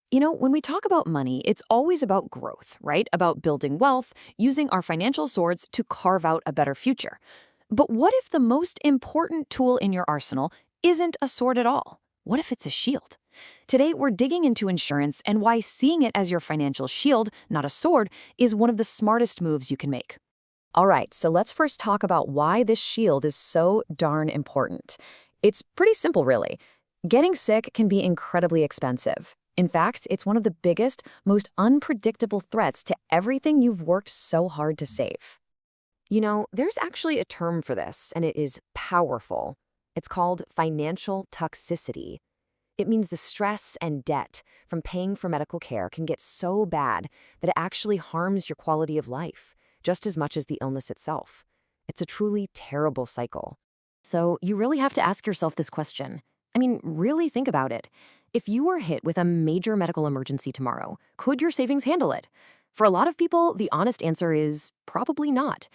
When we talk about money, it's always about growth, right? About building wealth, using our financial swords to carve out a better future. But what if the most important tool in your arsenal isn't a sword at all? What if it's a shield? Today, we're digging into insurance and why seeing it as your financial shield, not a sword, is one of the smartest moves you can make. All right, so let's first talk about why this shield is so darn important. It's pretty simple, really. Getting sick can be incredibly expensive. In fact, it's one of the biggest, most unpredictable threats to everything you've worked so hard to save. There's actually a term for this, and it is powerful. It's called financial toxicity. It means the stress and debt from paying for medical care can get so bad that it actually harms your quality of life, just as much as the illness itself. It's a truly terrible cycle. So you really have to ask yourself this question. Really think about it. If you were hit with a major medical emergency tomorrow, could your savings handle it? For a lot of people, the honest answer is probably not.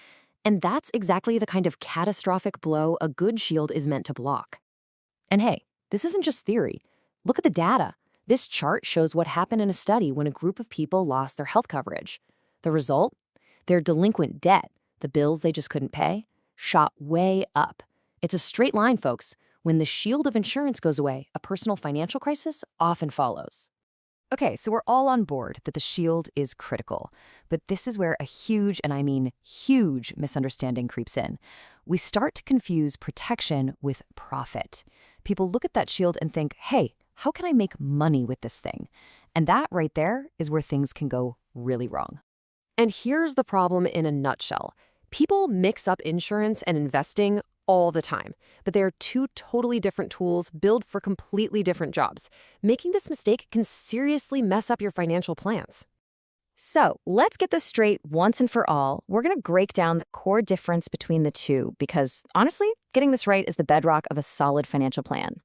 And that's exactly the kind of catastrophic blow a good shield is meant to block. And hey, this isn't just theory. Look at the data. This chart shows what happened in a study when a group of people lost their health coverage. The result? Their delinquent debt, the bills they just couldn't pay, shot way up. It's a straight line, folks. When the shield of insurance goes away, a personal financial crisis often follows. Okay, so we're all on board that the shield is critical. But this is where a huge, and I mean huge, misunderstanding creeps in. We start to confuse protection with profit. People look at that shield and think, hey, how can I make money with this thing? And that right there is where things can go really wrong. And here's the problem in a nutshell. People mix up insurance and investing all the time, but they are two totally different tools built for completely different jobs. Making this mistake can seriously mess up your financial plans. So let's get this straight once and for all. We're going to break down the core difference between the two because, honestly, getting this right is the bedrock of a solid financial plan.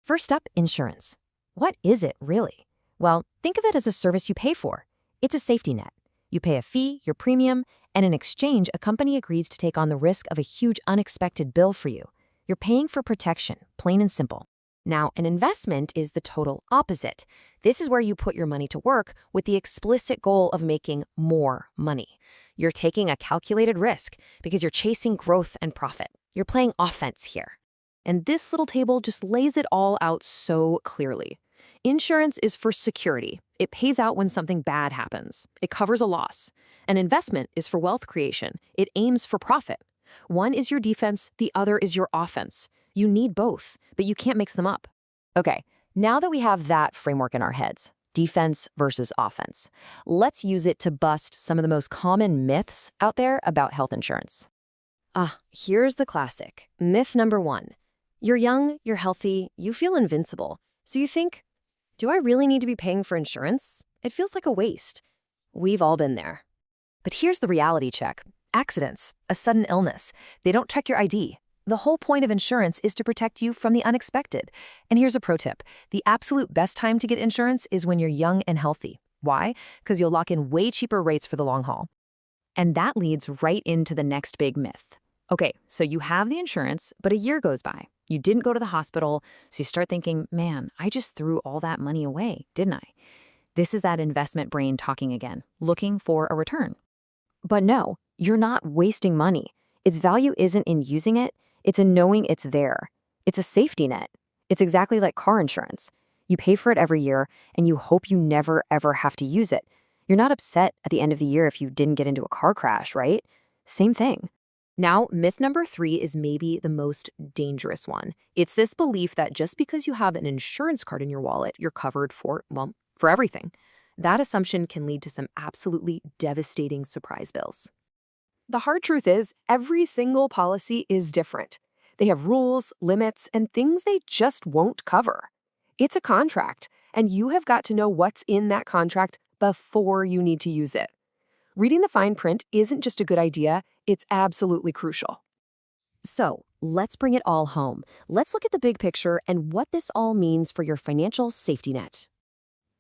First up, insurance. What is it, really? Well, think of it as a service you pay for. It's a safety net. You pay a fee, your premium, and in exchange, a company agrees to take on the risk of a huge unexpected bill for you. You're paying for protection, plain and simple. Now, an investment is the total opposite. This is where you put your money to work with the explicit goal of making more money. You're taking a calculated risk because you're chasing growth and profit. You're playing offense here. And this little table just lays it all out so clearly. Insurance is for security. It pays out when something bad happens. It covers a loss. An investment is for wealth creation. It aims for profit. One is your defense, the other is your offense. You need both, but you can't mix them up. Okay, now that we have that framework in our heads, defense versus offense, let's use it to bust some of the most common myths out there about health insurance. Here's the classic. Myth number one. You're young, you're healthy, you feel invincible. So you think, do I really need to be paying for insurance? It feels like a waste. We've all been there. But here's the reality check. Accidents, a sudden illness, they don't check your ID. The whole point of insurance is to protect you from the unexpected. And here's a pro tip. The absolute best time to get insurance is when you're young and healthy. Why? Because you'll lock in way cheaper rates for the long haul. And that leads right into the next big myth. Okay, so you have the insurance, but a year goes by. You didn't go to the hospital, so you start thinking, man, I just threw all that money away, didn't I? This is that investment brain talking again, looking for a return. But no, you're not wasting money. Its value isn't in using it, it's in knowing it's there. It's a safety net. It's exactly like car insurance. You pay for it every year, and you hope you never, ever have to use it. You're not upset at the end of the year if you didn't get into a car crash, right? Same thing. Now, myth number 3 is maybe the most dangerous one. It's this belief that just because you have an insurance card in your wallet, you're covered for everything. That assumption can lead to some absolutely devastating surprise bills. The hard truth is, every single policy is different. They have rules, limits, and things they just won't cover. It's a contract, and you have got to know what's in that contract before you need to use it. Reading the fine print isn't just a good idea, it's absolutely crucial. So, let's bring it all home. Let's look at the big picture and what this all means for your financial safety net.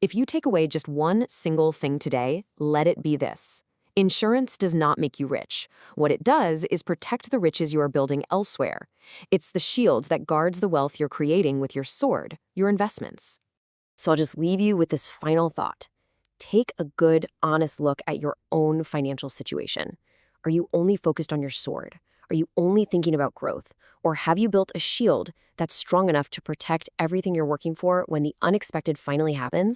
If you take away just one single thing today, let it be this. Insurance does not make you rich. What it does is protect the riches you are building elsewhere. It's the shield that guards the wealth you're creating with your sword, your investments. So I'll just leave you with this final thought. Take a good, honest look at your own financial situation. Are you only focused on your sword? Are you only thinking about growth? Or have you built a shield that's strong enough to protect everything you're working for when the unexpected finally happens?